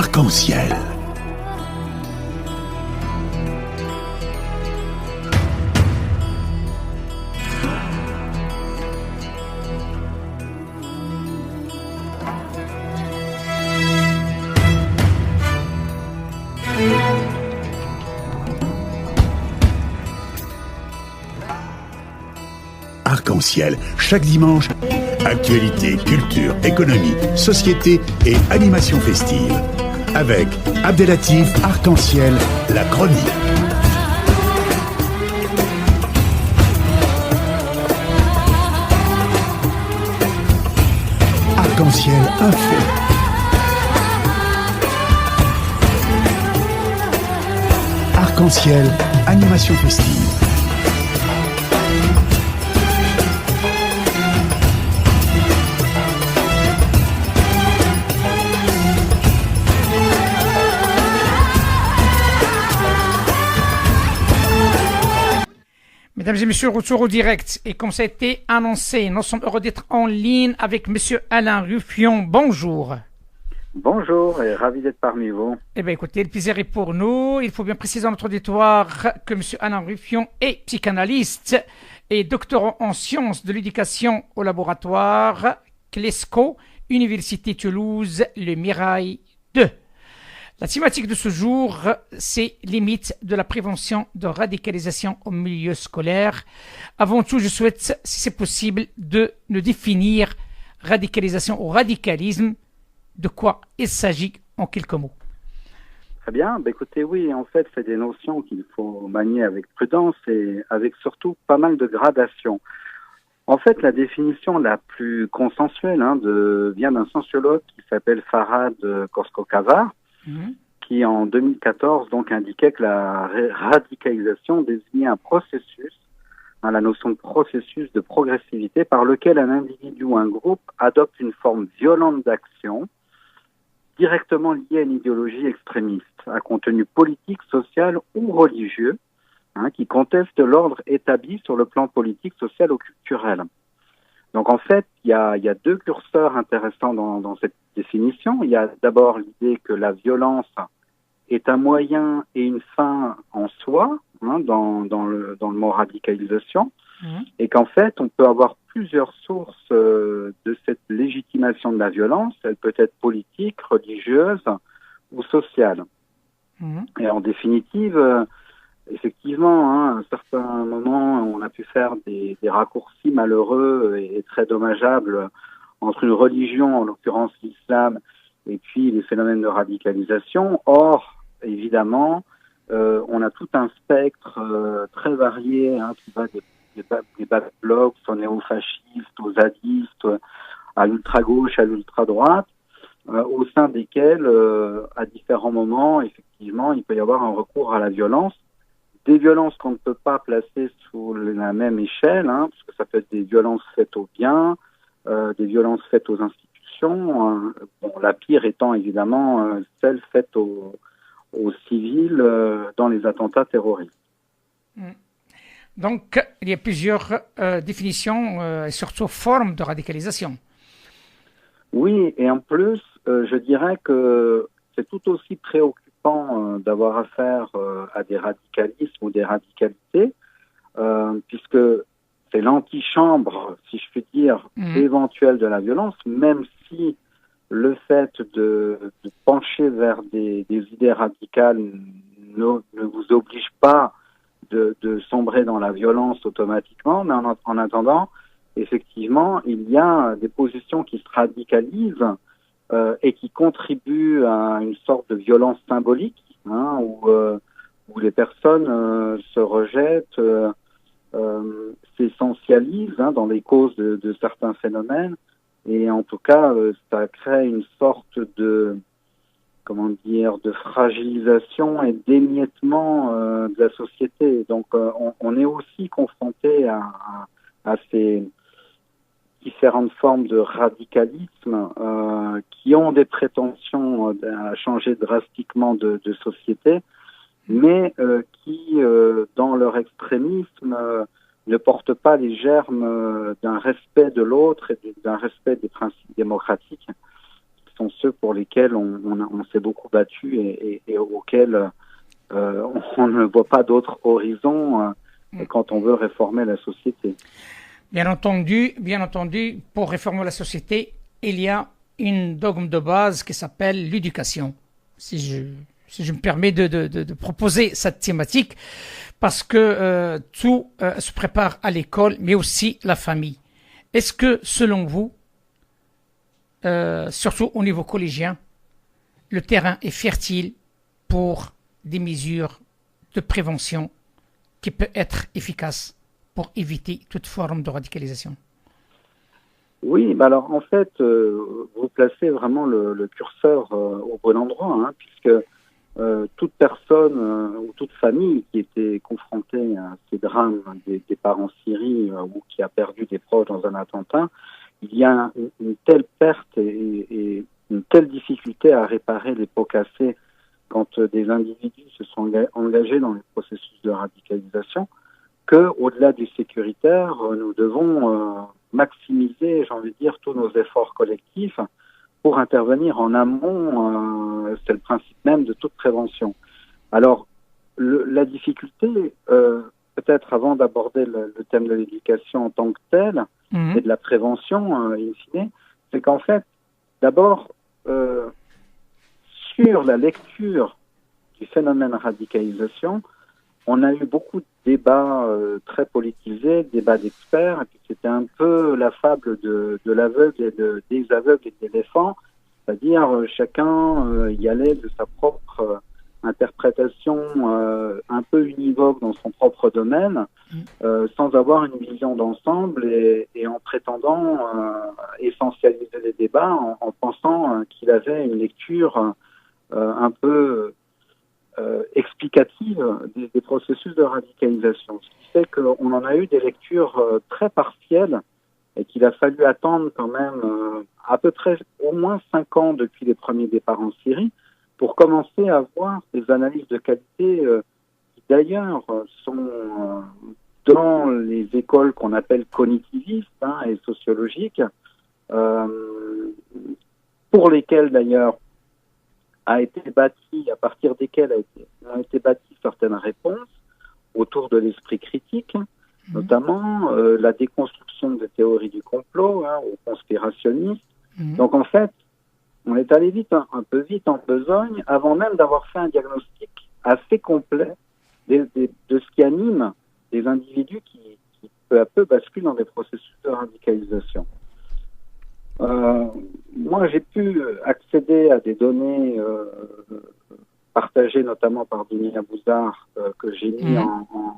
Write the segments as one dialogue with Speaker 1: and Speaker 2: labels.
Speaker 1: Arc-en-ciel. Arc-en-ciel, chaque dimanche, actualité, culture, économie, société et animation festive. Avec Abdelatif Arc-en-ciel, la chronique. Arc-en-ciel info. Arc-en-ciel, animation festive.
Speaker 2: Mesdames et messieurs, retour au direct. Et comme ça a été annoncé, nous sommes heureux d'être en ligne avec monsieur Alain Ruffion. Bonjour.
Speaker 3: Bonjour et ravi d'être parmi vous.
Speaker 2: Eh bien, écoutez, le plaisir est pour nous. Il faut bien préciser dans notre auditoire que monsieur Alain Ruffion est psychanalyste et doctorant en sciences de l'éducation au laboratoire CLESCO, Université Toulouse, le Mirail 2. La thématique de ce jour, c'est limites de la prévention de radicalisation au milieu scolaire. Avant tout, je souhaite, si c'est possible, de nous définir radicalisation ou radicalisme, de quoi il s'agit en quelques mots.
Speaker 3: Très bien. Écoutez, oui, en fait, c'est des notions qu'il faut manier avec prudence et avec surtout pas mal de gradations. En fait, la définition la plus consensuelle vient d'un sociologue qui s'appelle Farhad Korskokavar, qui en 2014 donc indiquait que la radicalisation désignait un processus, la notion de processus de progressivité par lequel un individu ou un groupe adopte une forme violente d'action directement liée à une idéologie extrémiste, à contenu politique, social ou religieux, qui conteste l'ordre établi sur le plan politique, social ou culturel. Donc en fait, il y a deux curseurs intéressants dans cette définition. Il y a d'abord l'idée que la violence est un moyen et une fin en soi, dans le mot radicalisation, et qu'en fait, on peut avoir plusieurs sources de cette légitimation de la violence. Elle peut être politique, religieuse ou sociale. Et en définitive, effectivement, à un certain moment, on a pu faire des raccourcis malheureux et très dommageables entre une religion, en l'occurrence l'islam, et puis les phénomènes de radicalisation. Or, évidemment, on a tout un spectre très varié qui va des Bad Blocs aux néofascistes, aux zadistes, à l'ultra-gauche, à l'ultra-droite, au sein desquels, à différents moments, effectivement, il peut y avoir un recours à la violence. Des violences qu'on ne peut pas placer sous la même échelle, parce que ça peut être des violences faites aux biens, des violences faites aux institutions, la pire étant évidemment celle faite aux civils dans les attentats terroristes.
Speaker 2: Donc, il y a plusieurs définitions et surtout formes de radicalisation. Oui,
Speaker 3: et en plus, je dirais que c'est tout aussi préoccupant d'avoir affaire à des radicalismes ou des radicalités, puisque c'est l'antichambre, si je puis dire, éventuelle de la violence, même si le fait de pencher vers des idées radicales ne vous oblige pas de sombrer dans la violence automatiquement, mais en attendant, effectivement, il y a des positions qui se radicalisent et qui contribuent à une sorte de violence symbolique, où les personnes se rejettent, s'essentialisent dans les causes de certains phénomènes, et en tout cas, ça crée une sorte de fragilisation et d'émiettement de la société. Donc, on est aussi confronté à ces différentes formes de radicalisme qui ont des prétentions à changer drastiquement de société, mais qui, dans leur extrémisme, ne portent pas les germes d'un respect de l'autre et d'un respect des principes démocratiques qui sont ceux pour lesquels on s'est beaucoup battu et auxquels on ne voit pas d'autre horizon quand on veut réformer la société.
Speaker 2: Bien entendu, pour réformer la société, il y a une dogme de base qui s'appelle l'éducation. Si je me permets de proposer cette thématique, parce que tout se prépare à l'école, mais aussi la famille. Est-ce que, selon vous, surtout au niveau collégien, le terrain est fertile pour des mesures de prévention qui peuvent être efficaces pour éviter toute forme de radicalisation?
Speaker 3: Oui, alors en fait, vous placez vraiment le curseur au bon endroit, hein, puisque toute personne ou toute famille qui était confrontée à ces drames des départs en Syrie ou qui a perdu des proches dans un attentat, il y a une telle perte et une telle difficulté à réparer les pots cassés quand des individus se sont engagés dans les processus de radicalisation, que, au-delà du sécuritaire, nous devons maximiser, j'ai envie de dire, tous nos efforts collectifs pour intervenir en amont. C'est le principe même de toute prévention. Alors, la difficulté, peut-être avant d'aborder le thème de l'éducation en tant que tel, et de la prévention, in fine, c'est qu'en fait, d'abord, sur la lecture du phénomène radicalisation, on a eu beaucoup de débats très politisés, débats d'experts, et puis c'était un peu la fable de l'aveugle et des aveugles et des éléphants, c'est-à-dire chacun y allait de sa propre interprétation un peu univoque dans son propre domaine, sans avoir une vision d'ensemble et en prétendant essentialiser les débats en pensant qu'il avait une lecture un peu explicative des processus de radicalisation. Ce qui fait qu'on en a eu des lectures très partielles et qu'il a fallu attendre quand même à peu près au moins 5 ans depuis les premiers départs en Syrie pour commencer à voir des analyses de qualité qui d'ailleurs sont dans les écoles qu'on appelle cognitivistes et sociologiques, pour lesquelles d'ailleurs a été bâti, à partir desquelles ont été bâties certaines réponses autour de l'esprit critique, notamment la déconstruction des théories du complot aux conspirationnistes. Donc en fait, on est allé vite, un peu vite en besogne, avant même d'avoir fait un diagnostic assez complet de ce qui anime les individus qui peu à peu basculent dans des processus de radicalisation. Moi, j'ai pu accéder à des données partagées notamment par Denis Abouzar que j'ai mis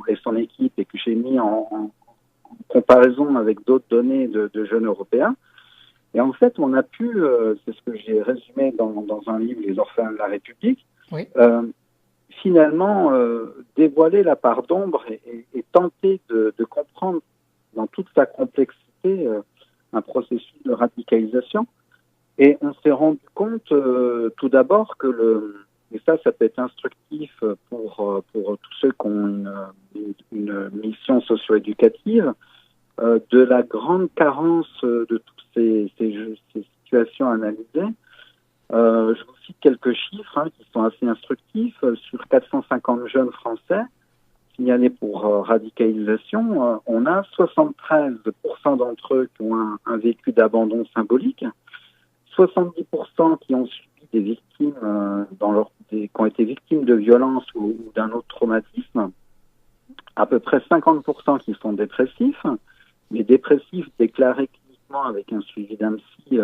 Speaker 3: et son équipe et que j'ai mis en comparaison avec d'autres données de jeunes Européens. Et en fait, on a pu, c'est ce que j'ai résumé dans un livre, Les Orphelins de la République, finalement dévoiler la part d'ombre et tenter de comprendre dans toute sa complexité un processus de radicalisation. Et on s'est rendu compte tout d'abord que et ça peut être instructif pour tous ceux qui ont une mission socio-éducative, de la grande carence de toutes ces situations analysées. Je vous cite quelques chiffres qui sont assez instructifs. Sur 450 jeunes Français signalés pour radicalisation, on a 73% d'entre eux qui ont un vécu d'abandon symbolique, 70% qui ont subi des victimes qui ont été victimes de violences ou d'un autre traumatisme, à peu près 50% qui sont dépressifs, mais dépressifs déclarés cliniquement avec un suivi d'un psy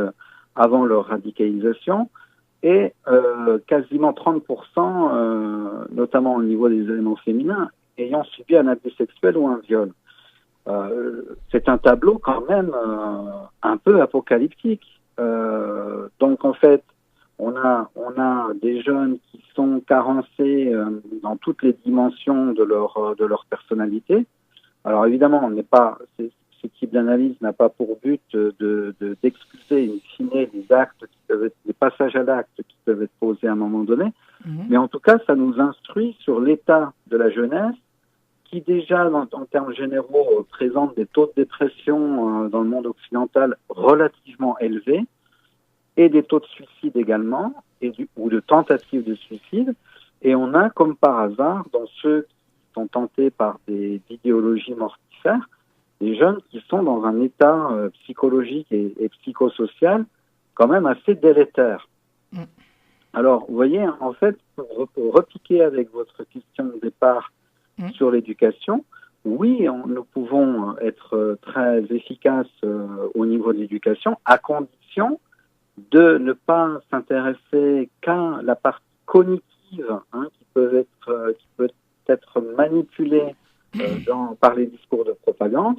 Speaker 3: avant leur radicalisation, et quasiment 30%, notamment au niveau des éléments féminins, ayant subi un abus sexuel ou un viol. C'est un tableau quand même un peu apocalyptique. Donc en fait, on a des jeunes qui sont carencés dans toutes les dimensions de leur personnalité. Alors évidemment, ce type d'analyse n'a pas pour but d'excuser in fine des actes qui peuvent être, des passages à l'acte qui peuvent être posés à un moment donné, mais en tout cas, ça nous instruit sur l'état de la jeunesse qui déjà, en termes généraux, présente des taux de dépression dans le monde occidental relativement élevés, et des taux de suicide également, ou de tentatives de suicide. Et on a, comme par hasard, dans ceux qui sont tentés par des idéologies mortifères, des jeunes qui sont dans un état psychologique et psychosocial quand même assez délétère. Alors, vous voyez, en fait, pour repiquer avec votre question de départ sur l'éducation, oui, nous pouvons être très efficaces au niveau de l'éducation, à condition de ne pas s'intéresser qu'à la partie cognitive, qui peut être manipulée par les discours de propagande,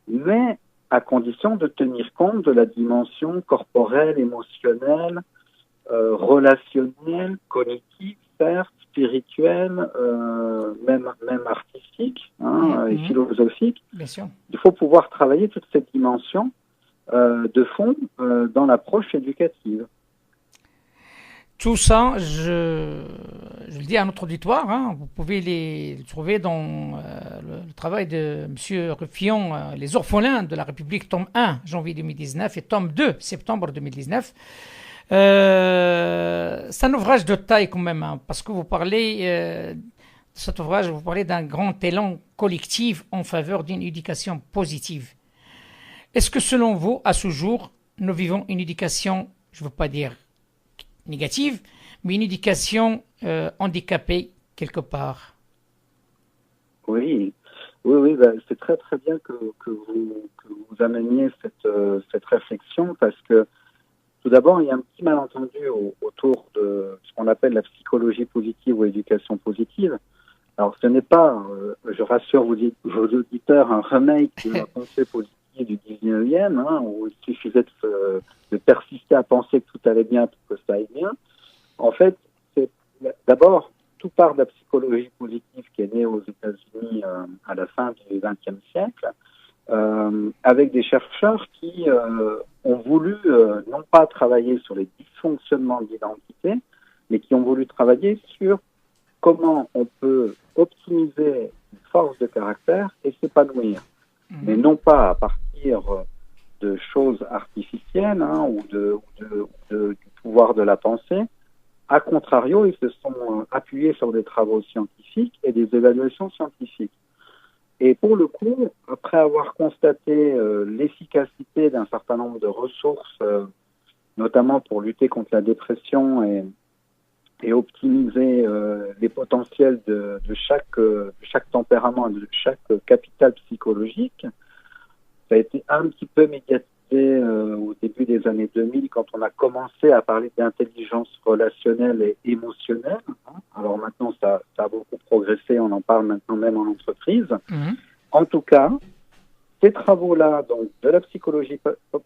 Speaker 3: mais à condition de tenir compte de la dimension corporelle, émotionnelle, relationnelle, cognitive, certes, spirituelle, même artistique et philosophique.
Speaker 2: Bien sûr.
Speaker 3: Il faut pouvoir travailler toutes ces dimensions de fond dans l'approche éducative.
Speaker 2: Tout ça, je le dis à notre auditoire, vous pouvez le trouver dans le travail de M. Ruffion, Les orphelins de la République, tome 1, janvier 2019, et tome 2, septembre 2019. C'est un ouvrage de taille quand même, parce que vous parlez de cet ouvrage, vous parlez d'un grand élan collectif en faveur d'une éducation positive. Est-ce que selon vous, à ce jour, nous vivons une éducation, je ne veux pas dire négative, mais une éducation handicapée quelque part?
Speaker 3: Oui, c'est très très bien que vous ameniez cette réflexion, parce que tout d'abord, il y a un petit malentendu autour de ce qu'on appelle la psychologie positive ou éducation positive. Alors, ce n'est pas, je rassure vos auditeurs, un remake de la pensée positive du 19e, où il suffisait de persister à penser que tout allait bien pour que ça aille bien. En fait, c'est d'abord, tout part de la psychologie positive qui est née aux États-Unis à la fin du XXe siècle, avec des chercheurs qui ont voulu non pas travailler sur les dysfonctionnements de l'identité, mais qui ont voulu travailler sur comment on peut optimiser une force de caractère et s'épanouir. Mais non pas à partir de choses artificielles ou du pouvoir de la pensée. A contrario, ils se sont appuyés sur des travaux scientifiques et des évaluations scientifiques. Et pour le coup, après avoir constaté l'efficacité d'un certain nombre de ressources, notamment pour lutter contre la dépression et optimiser les potentiels de chaque tempérament, de chaque capital psychologique, ça a été un petit peu médiatisé au début des années 2000 quand on a commencé à parler d'intelligence relationnelle et émotionnelle. Alors maintenant, ça a beaucoup progressé, on en parle maintenant même en entreprise. En tout cas, ces travaux-là, donc de la psychologie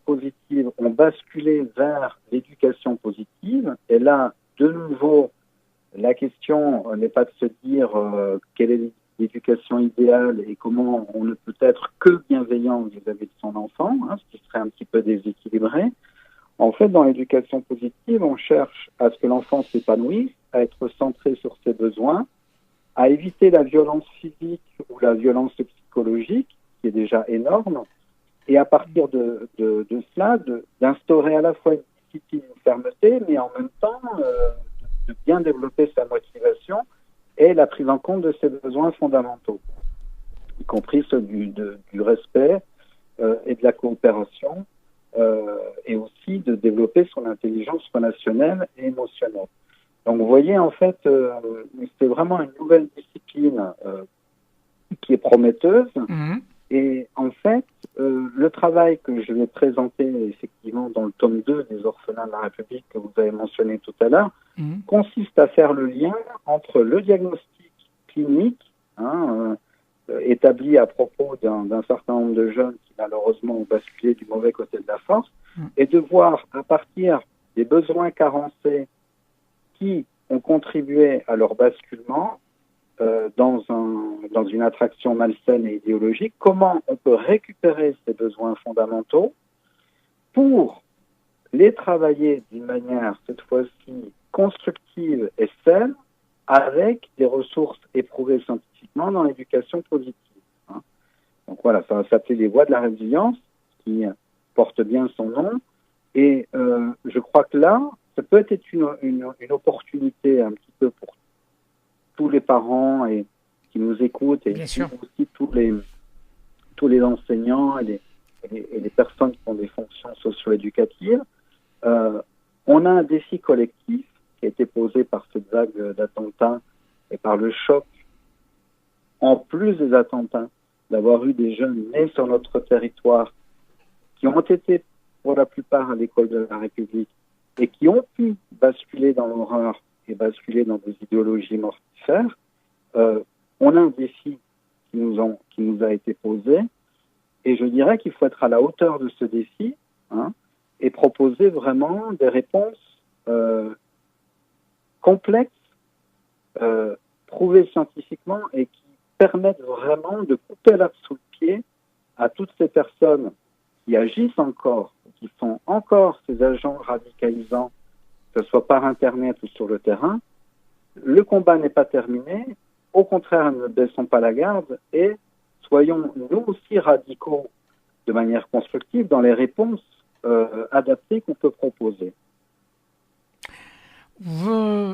Speaker 3: positive, ont basculé vers l'éducation positive. Et là, de nouveau, la question n'est pas de se dire quelle est l'éducation idéale et comment on ne peut être que bienveillant vis-à-vis de son enfant, ce qui serait un petit peu déséquilibré. En fait, dans l'éducation positive, on cherche à ce que l'enfant s'épanouisse, à être centré sur ses besoins, à éviter la violence physique ou la violence psychologique, qui est déjà énorme, et à partir de cela, d'instaurer à la fois une discipline, une fermeté, mais en même temps de bien développer sa motivation et la prise en compte de ses besoins fondamentaux, y compris ceux du respect et de la coopération, et aussi de développer son intelligence relationnelle et émotionnelle. Donc vous voyez, en fait, c'est vraiment une nouvelle discipline qui est prometteuse. Et en fait, le travail que je vais présenter effectivement dans le tome 2 des orphelins de la République que vous avez mentionné tout à l'heure, consiste à faire le lien entre le diagnostic clinique établi à propos d'un certain nombre de jeunes qui malheureusement ont basculé du mauvais côté de la force, et de voir à partir des besoins carencés qui ont contribué à leur basculement dans une attraction malsaine et idéologique, comment on peut récupérer ces besoins fondamentaux pour les travailler d'une manière, cette fois-ci, constructive et saine, avec des ressources éprouvées scientifiquement dans l'éducation positive. Donc voilà, ça va s'appeler les voies de la résilience, qui porte bien son nom. Et je crois que là, ça peut être une opportunité un petit peu pour tous les parents et qui nous écoutent et aussi tous les enseignants et les personnes qui ont des fonctions socio-éducatives. On a un défi collectif qui a été posé par cette vague d'attentats et par le choc, en plus des attentats, d'avoir eu des jeunes nés sur notre territoire qui ont été pour la plupart à l'école de la République et qui ont pu basculer dans l'horreur et basculer dans des idéologies mortifères. On a un défi qui nous a été posé et je dirais qu'il faut être à la hauteur de ce défi et proposer vraiment des réponses complexes, prouvées scientifiquement et qui permettent vraiment de couper l'herbe sous le pied à toutes ces personnes qui agissent encore, qui sont encore ces agents radicalisants, que ce soit par Internet ou sur le terrain. Le combat n'est pas terminé. Au contraire, ne baissons pas la garde et soyons nous aussi radicaux de manière constructive dans les réponses adaptées qu'on peut proposer.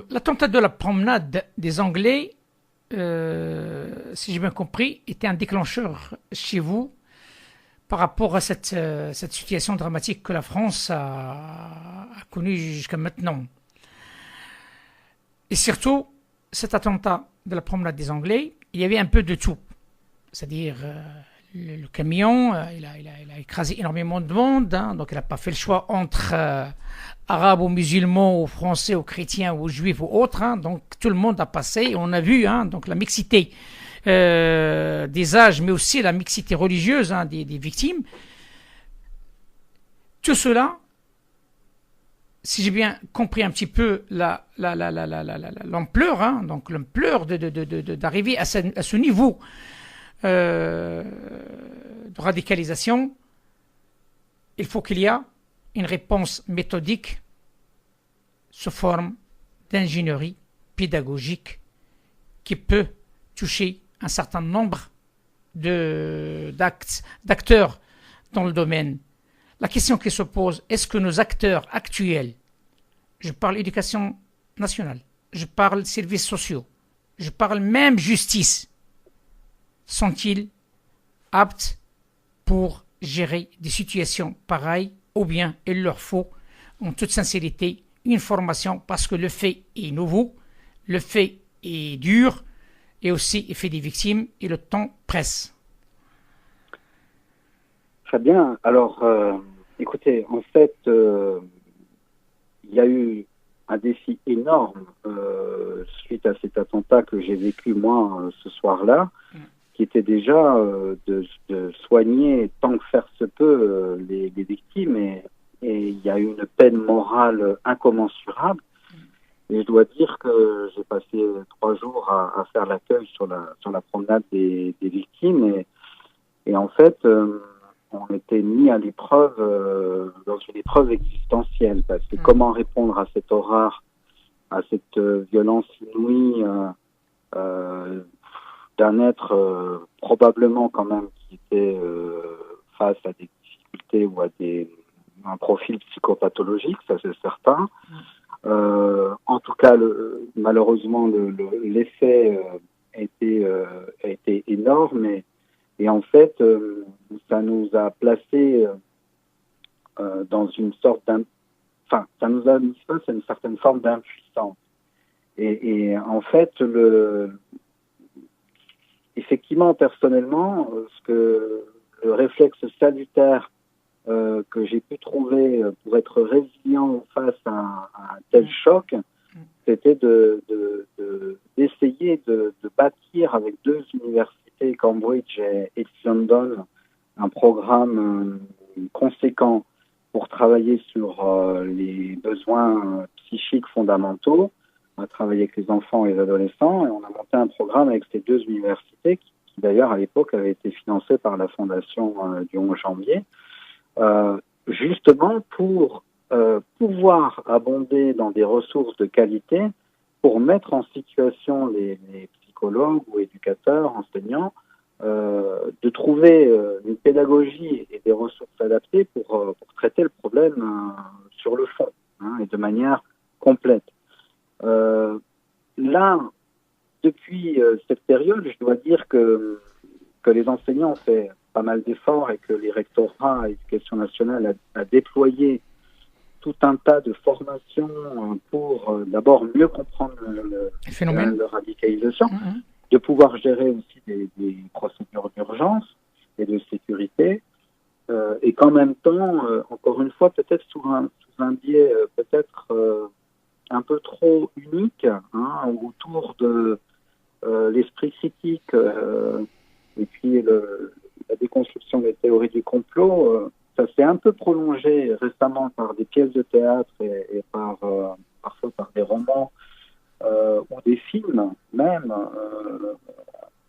Speaker 2: L'attentat de la promenade des Anglais, si j'ai bien compris, était un déclencheur chez vous par rapport à cette situation dramatique que la France a connue jusqu'à maintenant. Et surtout, cet attentat de la promenade des Anglais, il y avait un peu de tout. C'est-à-dire, le camion, il a écrasé énormément de monde, donc il n'a pas fait le choix entre arabes ou musulmans, ou français, ou chrétiens, ou juifs, ou autres. Donc tout le monde a passé, et on a vu donc la mixité des âges, mais aussi la mixité religieuse des victimes. Tout cela, si j'ai bien compris un petit peu l'ampleur, donc l'ampleur d'arriver à ce niveau de radicalisation, il faut qu'il y ait une réponse méthodique sous forme d'ingénierie pédagogique qui peut toucher un certain nombre d'acteurs dans le domaine. La question qui se pose, est-ce que nos acteurs actuels, je parle éducation nationale, je parle services sociaux, je parle même justice, sont-ils aptes pour gérer des situations pareilles ou bien il leur faut, en toute sincérité, une formation parce que le fait est nouveau, le fait est dur et aussi il fait des victimes et le temps presse.
Speaker 3: Très bien. Alors, écoutez, en fait, il y a eu un défi énorme suite à cet attentat que j'ai vécu moi ce soir-là, qui était déjà de soigner tant que faire se peut les victimes et il y a eu une peine morale incommensurable. Et je dois dire que j'ai passé 3 jours à faire l'accueil sur la promenade des victimes et en fait, on était mis à l'épreuve, dans une épreuve existentielle, parce que comment répondre à cette horreur, à cette violence inouïe d'un être probablement quand même qui était face à des difficultés ou à un profil psychopathologique, ça c'est certain. En tout cas, malheureusement, l'effet a été énorme et en fait, ça nous a placé dans une sorte ça nous a mis face à une certaine forme d'impuissance. Et en fait, effectivement, personnellement, le réflexe salutaire que j'ai pu trouver pour être résilient face à un tel choc, c'était d'essayer de bâtir avec 2 universités, Cambridge et East London, un programme conséquent pour travailler sur les besoins psychiques fondamentaux. On a travaillé avec les enfants et les adolescents et on a monté un programme avec ces 2 universités qui d'ailleurs à l'époque avait été financé par la fondation du 11 janvier, justement pour pouvoir abonder dans des ressources de qualité pour mettre en situation les psychologues ou éducateurs, enseignants, de trouver une pédagogie et des ressources adaptées pour traiter le problème sur le fond, hein, et de manière complète. Là, depuis cette période, je dois dire que les enseignants ont fait pas mal d'efforts et que les rectorats à l'éducation nationale a déployé tout un tas de formations pour d'abord mieux comprendre le phénomène de radicalisation, de pouvoir gérer aussi des procédures d'urgence et de sécurité, et qu'en même temps, encore une fois, peut-être sous un biais peut-être un peu trop unique, hein, autour de l'esprit critique et puis la déconstruction des théories du complot. Ça s'est un peu prolongé récemment par des pièces de théâtre et parfois par des romans ou des films même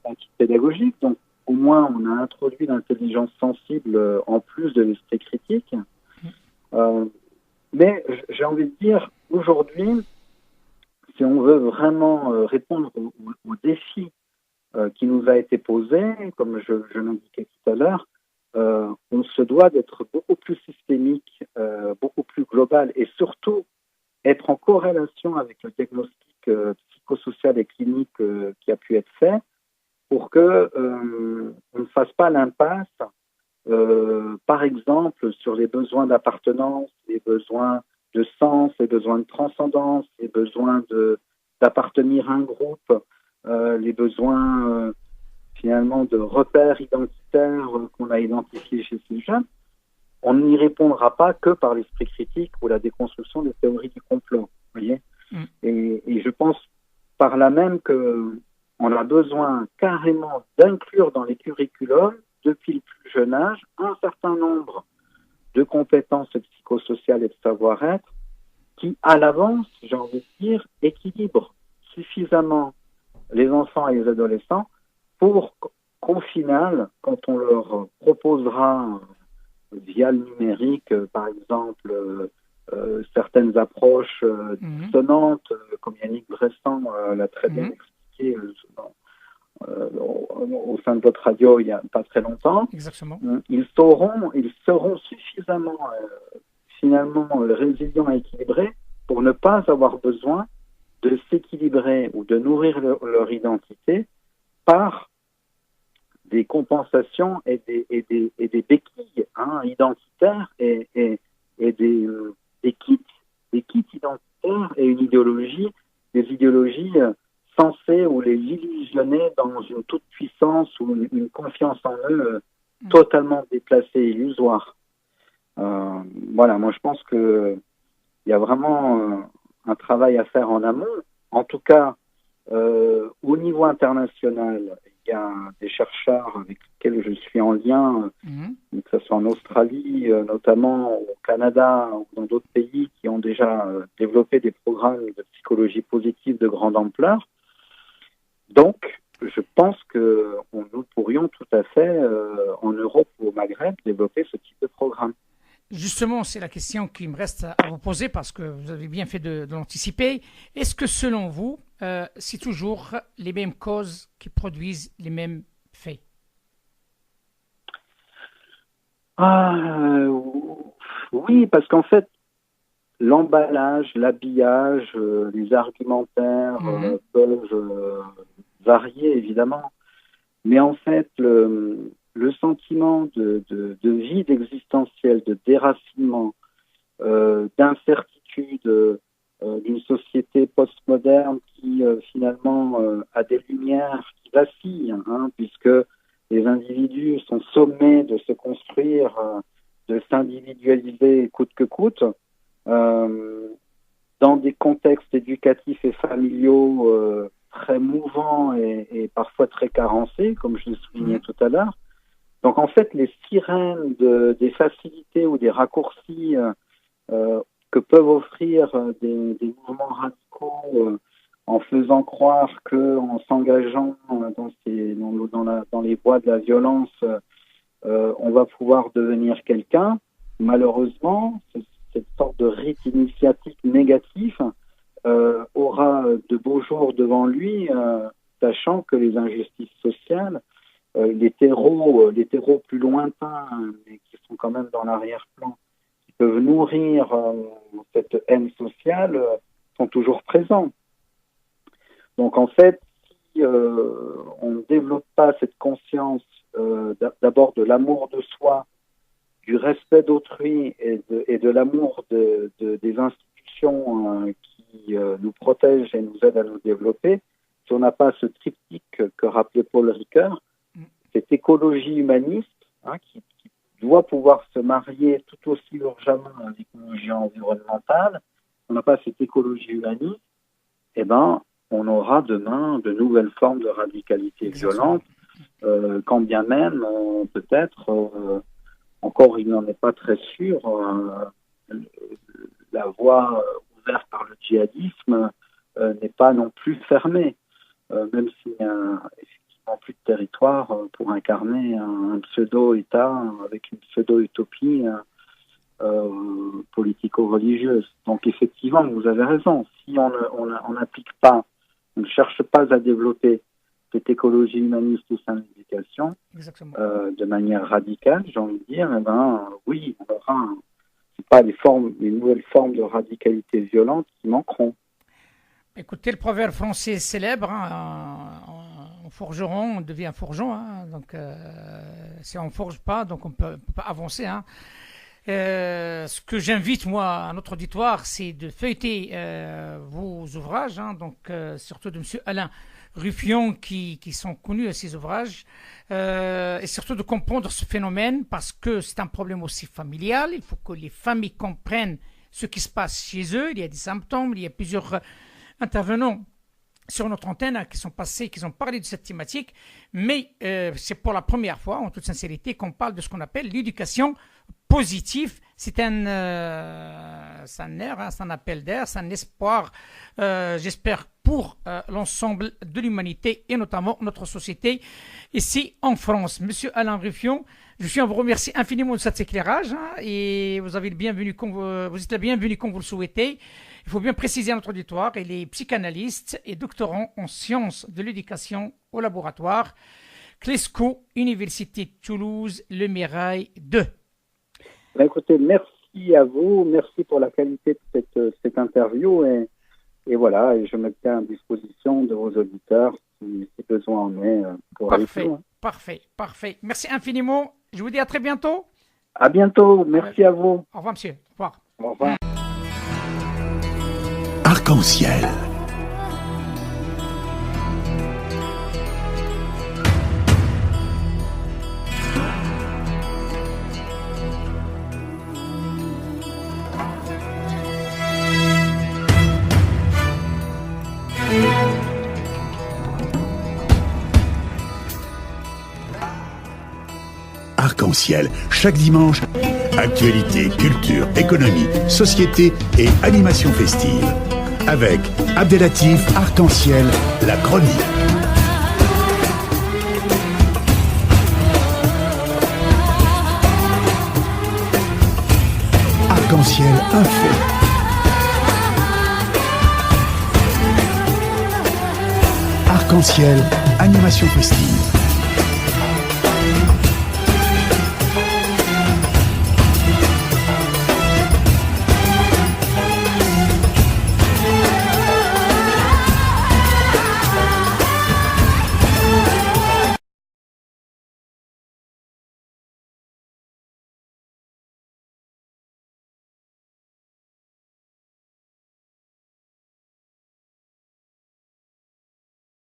Speaker 3: antipédagogiques. Donc au moins on a introduit l'intelligence sensible en plus de l'esprit critique. Mais j'ai envie de dire, aujourd'hui, si on veut vraiment répondre au défi qui nous a été posé, comme je l'indiquais tout à l'heure, on se doit d'être beaucoup plus systémique, beaucoup plus global, et surtout être en corrélation avec le diagnostic psychosocial et clinique qui a pu être fait, pour que on ne fasse pas l'impasse, par exemple, sur les besoins d'appartenance, les besoins de sens, les besoins de transcendance, les besoins d'appartenir à un groupe, les besoins finalement de repères identitaires qu'on a identifiés chez ces jeunes. On n'y répondra pas que par l'esprit critique ou la déconstruction des théories du complot. Voyez. Et je pense par là même qu'on a besoin carrément d'inclure dans les curriculums, depuis le plus jeune âge, un certain nombre de compétences psychosociales et de savoir-être qui, à l'avance, j'ai envie de dire, équilibrent suffisamment les enfants et les adolescents pour qu'au final, quand on leur proposera via le numérique, par exemple, certaines approches sonnantes, comme Yannick Bressan l'a très bien expliqué au sein de votre radio il n'y a pas très longtemps.
Speaker 2: Exactement.
Speaker 3: Ils seront suffisamment finalement résilients et équilibrés pour ne pas avoir besoin de s'équilibrer ou de nourrir leur identité par des compensations et des béquilles identitaires et des kits identitaires et une idéologie, des idéologies censées ou les illusionner dans une toute puissance ou une confiance en eux totalement déplacée et illusoire. Voilà, moi je pense que il y a vraiment un travail à faire en amont. En tout cas, au niveau international, il y a des chercheurs avec lesquels je suis en lien, que ce soit en Australie, notamment au Canada ou dans d'autres pays qui ont déjà développé des programmes de psychologie positive de grande ampleur. Donc, je pense que nous pourrions tout à fait, en Europe ou au Maghreb, développer ce type de programme.
Speaker 2: Justement, c'est la question qui me reste à vous poser parce que vous avez bien fait de l'anticiper. Est-ce que selon vous, c'est toujours les mêmes causes qui produisent les mêmes faits?
Speaker 3: Oui, parce qu'en fait, l'emballage, l'habillage, les argumentaires peuvent varier, évidemment. Mais en fait, le sentiment de vide existentiel, de déracinement, d'incertitude d'une société postmoderne qui finalement a des lumières qui vacillent, puisque les individus sont sommés de se construire, de s'individualiser coûte que coûte, dans des contextes éducatifs et familiaux très mouvants et parfois très carencés, comme je le soulignais tout à l'heure. Donc en fait, les sirènes des facilités ou des raccourcis que peuvent offrir des mouvements radicaux en faisant croire qu'en s'engageant dans les voies de la violence, on va pouvoir devenir quelqu'un, malheureusement, cette sorte de rite initiatique négatif aura de beaux jours devant lui, sachant que les injustices sociales les terreaux plus lointains, mais qui sont quand même dans l'arrière-plan, qui peuvent nourrir cette haine sociale, sont toujours présents. Donc en fait, si on ne développe pas cette conscience d'abord de l'amour de soi, du respect d'autrui et de l'amour des institutions qui nous protègent et nous aident à nous développer, si on n'a pas ce triptyque que rappelait Paul Ricoeur, cette écologie humaniste qui doit pouvoir se marier tout aussi urgemment à l'écologie environnementale, si on n'a pas cette écologie humaniste, eh ben, on aura demain de nouvelles formes de radicalité violente, quand bien même, peut-être, encore il n'en est pas très sûr, la voie ouverte par le djihadisme n'est pas non plus fermée, même s'il y a effectivement plus de territoire pour incarner un pseudo-État avec une pseudo-utopie politico-religieuse. Donc effectivement, vous avez raison, si on n'applique pas, on ne cherche pas à développer cette écologie humaniste au sein de l'éducation de manière radicale, j'ai envie de dire, eh ben, oui, on aura, c'est pas les nouvelles formes de radicalité violente qui manqueront.
Speaker 2: Écoutez, le proverbe français célèbre, en forgeron, on devient forgeron, donc si on ne forge pas, donc on peut pas avancer. Ce que j'invite, moi, à notre auditoire, c'est de feuilleter vos ouvrages, donc surtout de M. Alain Ruffion, qui sont connus à ces ouvrages, et surtout de comprendre ce phénomène, parce que c'est un problème aussi familial. Il faut que les familles comprennent ce qui se passe chez eux. Il y a des symptômes, il y a plusieurs intervenants sur notre antenne qui sont passés, qui ont parlé de cette thématique, mais c'est pour la première fois, en toute sincérité, qu'on parle de ce qu'on appelle l'éducation positive. C'est un air, c'est un appel d'air, c'est un espoir, j'espère, pour l'ensemble de l'humanité et notamment notre société ici en France. Monsieur Alain Ruffion, je tiens à vous remercier infiniment de cet éclairage et vous êtes le bienvenu comme vous le souhaitez. Il faut bien préciser à notre auditoire, il est psychanalyste et doctorant en sciences de l'éducation au laboratoire CLESCO, Université de Toulouse, Le Mirail 2.
Speaker 3: Ben écoutez, merci à vous, merci pour la qualité de cette interview et voilà, et je me tiens à disposition de vos auditeurs si besoin en est pour aller plus loin.
Speaker 2: Parfait. Merci infiniment. Je vous dis à très bientôt.
Speaker 3: À bientôt. Merci à vous.
Speaker 2: Au revoir, monsieur. Au revoir.
Speaker 3: Au revoir.
Speaker 1: Arc-en-ciel. Arc-en-ciel, chaque dimanche, actualité, culture, économie, société et animation festive. Avec Abdelatif Arc-en-ciel, la chronique. Arc-en-ciel info. Arc-en-ciel, animation festive.